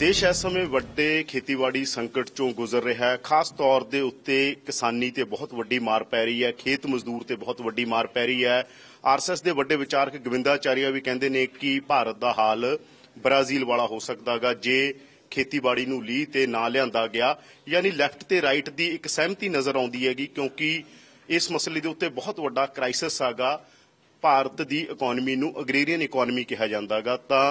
ਦੇਸ਼ ਇਸ ਸਮੇਂ ਵੱਡੇ ਖੇਤੀਬਾੜੀ ਸੰਕਟ ਚੋਂ ਗੁਜ਼ਰ ਰਿਹਾ ਹੈ। ਖਾਸ ਤੌਰ ਦੇ ਉੱਤੇ ਕਿਸਾਨੀ ਤੇ ਬਹੁਤ ਵੱਡੀ ਮਾਰ ਪੈ ਰਹੀ ਹੈ, ਖੇਤ ਮਜ਼ਦੂਰ ਤੇ ਬਹੁਤ ਵੱਡੀ ਮਾਰ ਪੈ ਰਹੀ ਹੈ। ਆਰਐਸਐਸ ਦੇ ਵੱਡੇ ਵਿਚਾਰਕ ਗੋਵਿੰਦਾਚਾਰੀਆ ਵੀ ਕਹਿੰਦੇ ਨੇ ਕਿ ਭਾਰਤ ਦਾ ਹਾਲ ਬ੍ਰਾਜ਼ੀਲ ਵਾਲਾ ਹੋ ਸਕਦਾਗਾ ਜੇ ਖੇਤੀਬਾੜੀ ਨੂੰ ਲੀਹ ਤੇ ਨਾ ਲਿਆਂਦਾ ਗਿਆ। ਯਾਨੀ ਲੈਫਟ ਤੇ ਰਾਈਟ ਦੀ ਇੱਕ ਸਹਿਮਤੀ ਨਜ਼ਰ ਆਉਂਦੀ ਹੈਗੀ, ਕਿਉਂਕਿ ਇਸ ਮਸਲੇ ਦੇ ਉੱਤੇ ਬਹੁਤ ਵੱਡਾ ਕ੍ਰਾਈਸਿਸ ਹੈਗਾ। ਭਾਰਤ ਦੀ ਇਕੋਨਮੀ ਨੂੰ ਅਗਰੇਰੀਅਨ ਇਕੋਨਮੀ ਕਿਹਾ ਜਾਂਦਾਗਾ। ਤਾਂ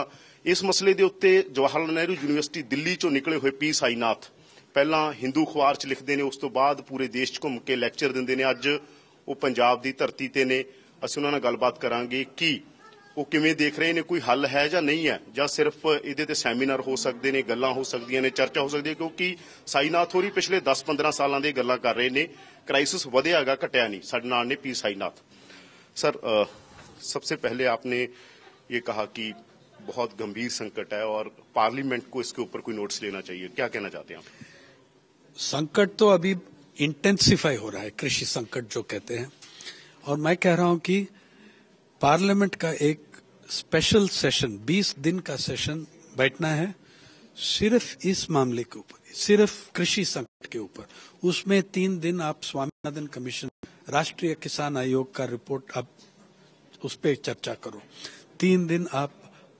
ਇਸ ਮਸਲੇ ਦੇ ਉੱਤੇ ਜਵਾਹਰ ਲਾਲ ਨਹਿਰੂ ਯੂਨੀਵਰਸਿਟੀ ਦਿੱਲੀ ਚੋਂ ਨਿਕਲੇ ਹੋਏ ਪੀ ਸਾਈਨਾਥ ਪਹਿਲਾਂ ਹਿੰਦੂ ਅਖਬਾਰ 'ਚ ਲਿਖਦੇ ਨੇ, ਉਸ ਤੋਂ ਬਾਅਦ ਪੂਰੇ ਦੇਸ਼ 'ਚ ਘੁੰਮ ਕੇ ਲੈਕਚਰ ਦਿੰਦੇ ਨੇ। ਅੱਜ ਉਹ ਪੰਜਾਬ ਦੀ ਧਰਤੀ ਤੇ ਨੇ। ਅਸੀਂ ਉਹਨਾਂ ਨਾਲ ਗੱਲਬਾਤ ਕਰਾਂਗੇ ਕਿ ਉਹ ਕਿਵੇਂ ਦੇਖ ਰਹੇ ਨੇ, ਕੋਈ ਹੱਲ ਹੈ ਜਾਂ ਨਹੀਂ ਹੈ, ਜਾਂ ਸਿਰਫ ਇਹਦੇ ਤੇ ਸੈਮੀਨਾਰ ਹੋ ਸਕਦੇ ਨੇ, ਗੱਲਾਂ ਹੋ ਸਕਦੀਆਂ ਨੇ, ਚਰਚਾ ਹੋ ਸਕਦੀ ਹੈ। ਕਿਉਂਕਿ ਸਾਈਨਾਥ ਹੋਰੀ ਪਿਛਲੇ 10-15 ਸਾਲਾਂ ਦੀ ਗੱਲਾਂ ਕਰ ਰਹੇ ਨੇ। क्राइसिस ਵਧਿਆ ਹੈਗਾ, ਘਟਿਆ नहीं। साडे नाल ने पी साईनाथ। सर, सबसे पहले आपने ये कहा कि बहुत गंभीर संकट है और पार्लियामेंट को इसके ऊपर कोई नोट्स लेना चाहिए, क्या कहना चाहते हैं आप? संकट तो अभी इंटेंसिफाई हो रहा है, कृषि संकट जो कहते हैं, और मैं कह रहा हूं कि पार्लियामेंट का एक स्पेशल सेशन 20 दिन का सेशन बैठना है सिर्फ इस मामले के ऊपर, सिर्फ कृषि संकट के ऊपर। उसमें 3 दिन आप स्वामीनाथन कमीशन, राष्ट्रीय किसान आयोग का रिपोर्ट, आप उस पर चर्चा करो। 3 दिन आप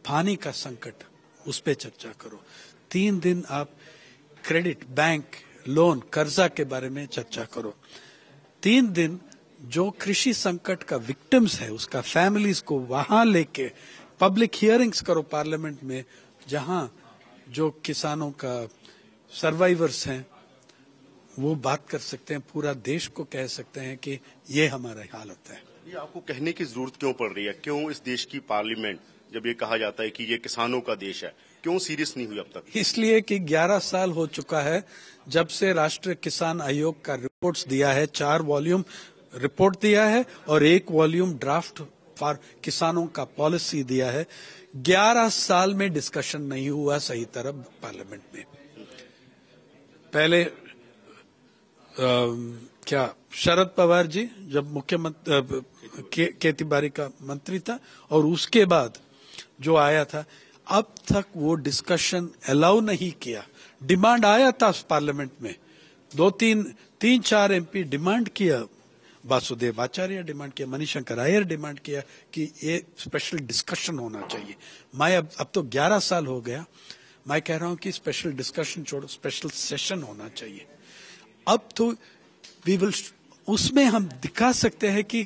पानी का संकट, उस पर चर्चा करो। 3 दिन आप क्रेडिट, बैंक, लोन, कर्जा के बारे में चर्चा करो। 3 दिन जो कृषि संकट का विक्टिम्स है उसका फैमिलीज को वहां लेके पब्लिक हियरिंग्स करो पार्लियामेंट में, जहां जो किसानों का सर्वाइवर्स हैं वो बात कर सकते हैं, पूरा देश को कह सकते हैं कि ये हमारा हालत है। ये आपको कहने की जरूरत क्यों पड़ रही है? क्यों इस देश की पार्लियामेंट, जब ये कहा जाता है कि ये किसानों का देश है, क्यों सीरियस नहीं हुई अब तक? इसलिए कि 11 साल हो चुका है जब से राष्ट्रीय किसान आयोग का रिपोर्ट्स दिया है। 4 वॉल्यूम रिपोर्ट दिया है और 1 वॉल्यूम ड्राफ्ट फॉर किसानों का पॉलिसी दिया है। 11 साल में डिस्कशन नहीं हुआ सही तरह पार्लियामेंट में। पहले क्या शरद पवार जी जब मुख्यमंत्री खेती-बाड़ी का मंत्री था, और उसके बाद जो आया था, अब तक वो डिस्कशन अलाउ नहीं किया। डिमांड आया था पार्लियामेंट में, 3-4 एमपी डिमांड किया, वासुदेव आचार्य डिमांड किया, मणिशंकर अय्यर डिमांड किया कि ये स्पेशल डिस्कशन होना चाहिए। मैं अब तो 11 साल हो गया, मैं कह रहा हूं कि स्पेशल डिस्कशन छोड़ो, स्पेशल सेशन होना चाहिए। अब तो वी विल, उसमें हम दिखा सकते हैं कि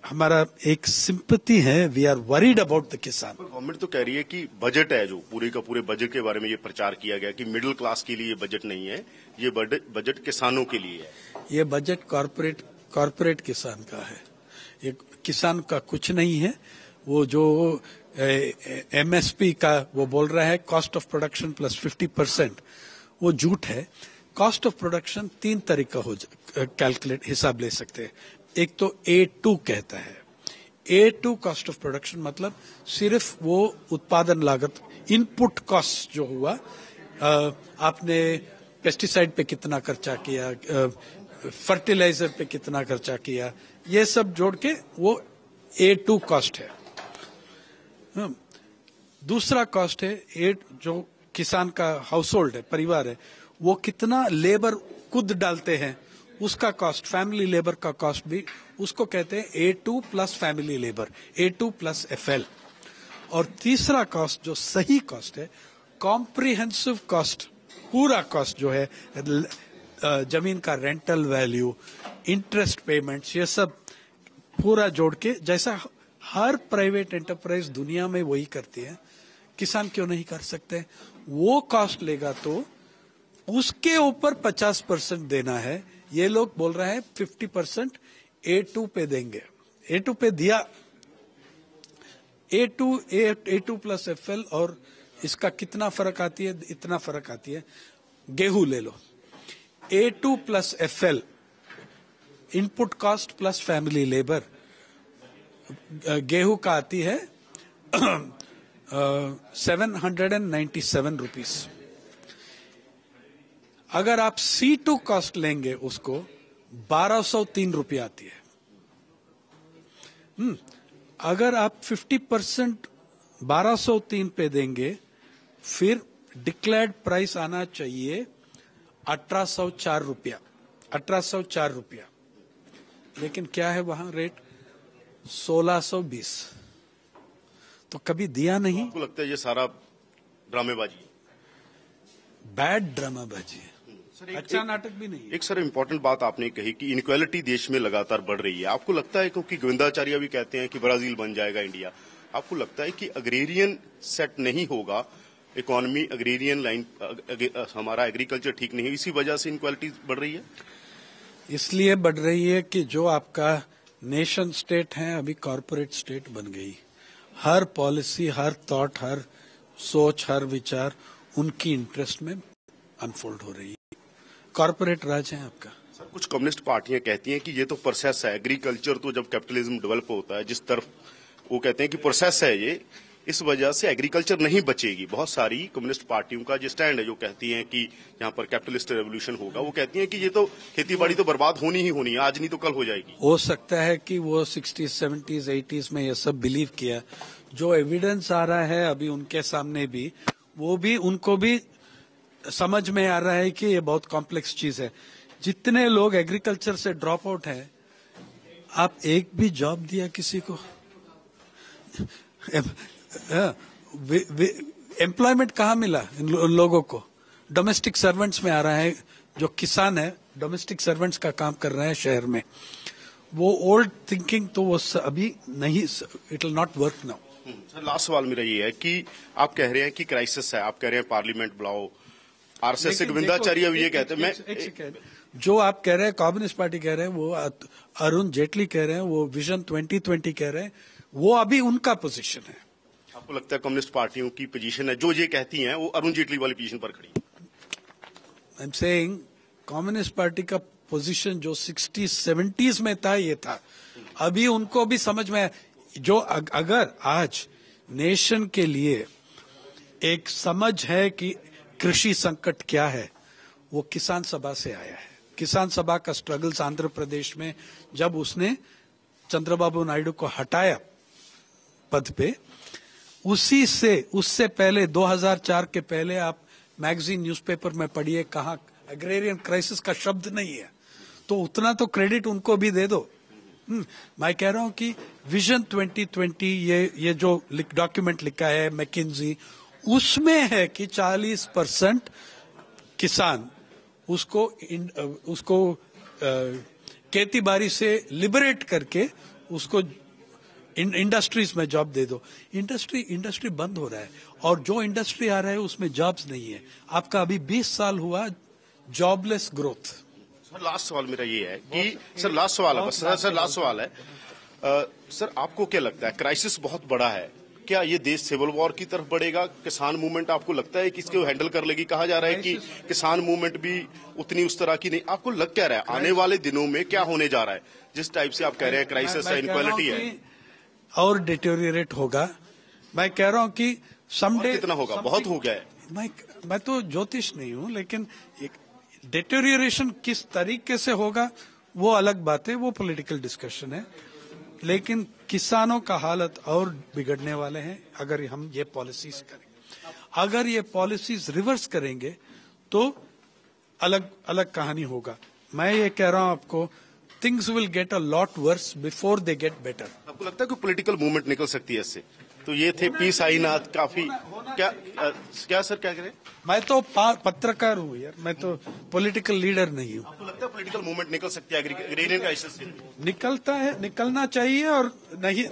हमारा एक सिंपैथी है, we are worried about the kisan. Government तो कह रही है कि बजट है, जो पूरे का पूरे बजट के बारे में ये प्रचार किया गया कि मिडिल क्लास के लिए बजट नहीं है, ये बजट किसानों के लिए है। ये बजट कॉर्पोरेट किसान का है, ये किसान का कुछ नहीं है। वो जो एमएसपी का वो बोल रहा है, कॉस्ट ऑफ प्रोडक्शन प्लस 50%, वो झूठ है। कॉस्ट ऑफ प्रोडक्शन 3 तरीका हो कैलकुलेट, हिसाब ले सकते हैं। एक तो A2 कहता है, A2 कॉस्ट ऑफ प्रोडक्शन मतलब सिर्फ वो उत्पादन लागत, इनपुट कॉस्ट जो हुआ, आपने पेस्टिसाइड पे कितना खर्चा किया, फर्टिलाइजर पे कितना खर्चा किया, ये सब जोड़ के वो A2 कॉस्ट है। दूसरा कॉस्ट है जो किसान का हाउस होल्ड है, परिवार है, वो कितना लेबर खुद डालते हैं, उसका कॉस्ट, फैमिली लेबर का कॉस्ट भी, उसको कहते हैं A2 plus family labour, A2 plus FL। और तीसरा कॉस्ट जो सही कॉस्ट है, कॉम्प्रिहेंसिव कॉस्ट, पूरा कॉस्ट जो है, जमीन का रेंटल वैल्यू, इंटरेस्ट पेमेंट्स, ये सब पूरा जोड़ के, जैसा हर प्राइवेट एंटरप्राइज दुनिया में वही करती है, किसान क्यों नहीं कर सकते? वो कॉस्ट लेगा तो उसके ऊपर 50% देना है। ये लोग बोल रहे हैं 50% A2 पे देंगे। A2 पे दिया, A2 प्लस FL, और इसका कितना फर्क आती है? इतना फर्क आती है। गेहूं ले लो, A2 plus FL, input cost plus family labour, गेहूं का आती है 797 रुपीस। अगर आप C2 कॉस्ट लेंगे उसको 1203 रुपये आती है। अगर आप 50% 1203 पे देंगे, फिर डिक्लेयर्ड प्राइस आना चाहिए 1804 रुपया, 1804 रुपया, लेकिन क्या है वहां रेट 1620। तो कभी दिया नहीं। आपको लगता है ये सारा ड्रामेबाजी है? बैड ड्रामाबाजी है, अच्छा नाटक भी नहीं है। एक सर इम्पोर्टेंट बात आपने कही कि इनक्वालिटी देश में लगातार बढ़ रही है। आपको लगता है, क्योंकि गोविंदाचार्य भी कहते हैं कि ब्राजील बन जाएगा इंडिया, आपको लगता है कि अग्रेरियन सेट नहीं होगा, इकोनॉमी अग्रेरियन लाइन, हमारा एग्रीकल्चर ठीक नहीं है, इसी वजह से इनक्वालिटी बढ़ रही है? इसलिए बढ़ रही है कि जो आपका नेशन स्टेट है अभी कॉरपोरेट स्टेट बन गई। हर पॉलिसी, हर थॉट, हर सोच, हर विचार उनकी इंटरेस्ट में अनफोल्ड हो रही है। कॉरपोरेट राज है आपका। सर, कुछ कम्युनिस्ट पार्टियां कहती हैं कि ये तो प्रोसेस है, एग्रीकल्चर तो जब कैपिटलिज्म डेवलप होता है जिस तरफ, वो कहते हैं कि प्रोसेस है ये, इस वजह से एग्रीकल्चर नहीं बचेगी। बहुत सारी कम्युनिस्ट पार्टियों का जो स्टैंड है, जो कहती हैं कि यहाँ पर कैपिटलिस्ट रेवोल्यूशन होगा, वो कहती हैं कि ये तो खेतीबाड़ी तो बर्बाद होनी ही होनी है, आज नहीं तो कल हो जाएगी। हो सकता है कि वो 60s, 70s, 80s में ये सब बिलीव किया। जो एविडेंस आ रहा है अभी उनके सामने भी, वो भी उनको भी समझ में आ रहा है कि ये बहुत कॉम्प्लेक्स चीज है। जितने लोग एग्रीकल्चर से ड्रॉप आउट हैं, आप एक भी जॉब दिया किसी को? एम्प्लॉयमेंट कहाँ मिला इन लोगों को? डोमेस्टिक सर्वेंट्स में आ रहा है। जो किसान है डोमेस्टिक सर्वेंट्स का काम कर रहे हैं शहर में। वो ओल्ड थिंकिंग तो वो अभी नहीं, it will not work now. Sir, last सवाल मेरा ये है कि आप कह रहे हैं कि क्राइसिस है, आप कह रहे हैं पार्लियामेंट बुलाओ, आरएसएस से गोविंदाचार्य भी ये कहते हैं। मैं जो आप कह रहे हैं, कम्युनिस्ट पार्टी कह रहे हैं, वो अरुण जेटली कह रहे हैं, वो विजन 2020 कह रहे हैं, वो अभी उनका पोजीशन है। आपको लगता है कम्युनिस्ट पार्टियों की पोजीशन है जो ये कहती हैं वो अरुण जेटली वाली पोजीशन पर खड़ी है? I am saying communist party का पोजीशन जो 60s, 70s में था, ये था। अभी उनको भी समझ में, जो अगर आज नेशन के लिए एक समझ है कि कृषि संकट क्या है, वो किसान सभा से आया है। किसान सभा का स्ट्रगल्स आंध्र प्रदेश में, जब उसने चंद्रबाबू नायडू को हटाया पद पे, उससे पहले 2004 के पहले आप मैगजीन, न्यूज़पेपर में पढ़िए, कहाँ एग्रेरियन क्राइसिस का शब्द नहीं है। तो उतना तो क्रेडिट उनको भी दे दो। मैं कह रहा हूं कि विजन 2020, ये जो डॉक्यूमेंट लिखा है मैकिन्जी, उसमें है कि 40% किसान उसको खेती बाड़ी से लिबरेट करके उसको इंडस्ट्रीज में जॉब दे दो। इंडस्ट्री बंद हो रहा है, और जो इंडस्ट्री आ रहा है उसमें जॉब्स नहीं है। आपका अभी 20 साल हुआ जॉबलेस ग्रोथ। सर, लास्ट सवाल मेरा ये है कि सर लास्ट सवाल है बस सर लास्ट सवाल है सर, आपको क्या लगता है क्राइसिस बहुत बड़ा है, क्या ये देश सिविल वॉर की तरफ बढ़ेगा? किसान मूवमेंट आपको लगता है कि इसको हैंडल कर लेगी? कहा जा रहा है कि किसान मूवमेंट भी उतनी उस तरह की नहीं। आपको लग क्या रहा है आने वाले दिनों में क्या होने जा रहा है? जिस टाइप से आप कह रहे हैं क्राइसिस है, इनक्वालिटी है, और डिटेरियोरेट होगा। मैं कह रहा हूं कि समडे कितना होगा? बहुत हो गया है। मैं तो ज्योतिष नहीं हूं, लेकिन डिटेरियोरेशन किस तरीके से होगा वो अलग बात है, वो पॉलिटिकल डिस्कशन है। लेकिन किसानों का हालत और बिगड़ने वाले हैं अगर हम ये पॉलिसीज करें। अगर ये पॉलिसीज रिवर्स करेंगे तो अलग अलग कहानी होगा। मैं ये कह रहा हूं आपको, things will get a lot worse before they get better. आपको लगता है कि पॉलिटिकल मूवमेंट निकल सकती है इससे? तो ये थे पी साईनाथ, काफी क्या सर क्या करें? मैं तो पत्रकार हूँ यार, मैं तो पॉलिटिकल लीडर नहीं हूँ। आपको लगता है पॉलिटिकल मूवमेंट निकल सकती है एग्रीरियन क्राइसिस से? निकलता है, निकलना चाहिए, और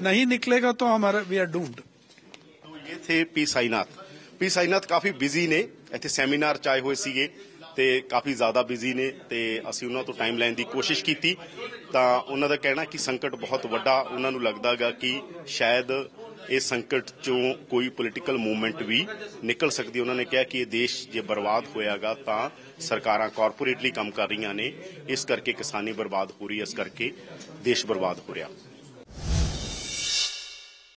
नहीं निकलेगा तो हमारा वी आर डूम्ड। तो ये थे पी साईनाथ। पी ਸਾਈਨਾਥ ਕਾਫੀ ਬਿਜ਼ੀ ਨੇ, ਇੱਥੇ ਸੈਮੀਨਾਰ ਚਾਏ ਹੋਏ ਸੀਗੇ ਤੇ ਕਾਫੀ ਜ਼ਿਆਦਾ ਬਿਜ਼ੀ ਨੇ ਤੇ ਅਸੀਂ ਉਹਨਾਂ ਤੋਂ ਟਾਈਮ ਲੈਣ ਦੀ ਕੋਸ਼ਿਸ਼ ਕੀਤੀ। ਤਾਂ ਉਹਨਾਂ ਦਾ ਕਹਿਣਾ ਕਿ ਸੰਕਟ ਬਹੁਤ ਵੱਡਾ, ਉਹਨਾਂ ਨੂੰ ਲੱਗਦਾਗਾ ਕਿ ਸ਼ਾਇਦ ਇਸ ਸੰਕਟ ਚੋਂ ਕੋਈ ਪੋਲੀਟੀਕਲ ਮੂਵਮੈਂਟ ਵੀ ਨਿਕਲ ਸਕਦੀ। ਉਹਨਾਂ ਨੇ ਕਿਹਾ ਕਿ ਇਹ ਦੇਸ਼ ਜੇ ਬਰਬਾਦ ਹੋਇਆਗਾ ਤਾਂ ਸਰਕਾਰਾਂ ਕਾਰਪੋਰੇਟਲੀ ਕੰਮ ਕਰ ਰਹੀਆਂ ਨੇ, ਇਸ ਕਰਕੇ ਕਿਸਾਨੀ ਬਰਬਾਦ ਹੋ ਰਹੀ ਹੈ, ਇਸ ਕਰਕੇ ਦੇਸ਼ ਬਰਬਾਦ ਹੋ ਰਿਹਾ।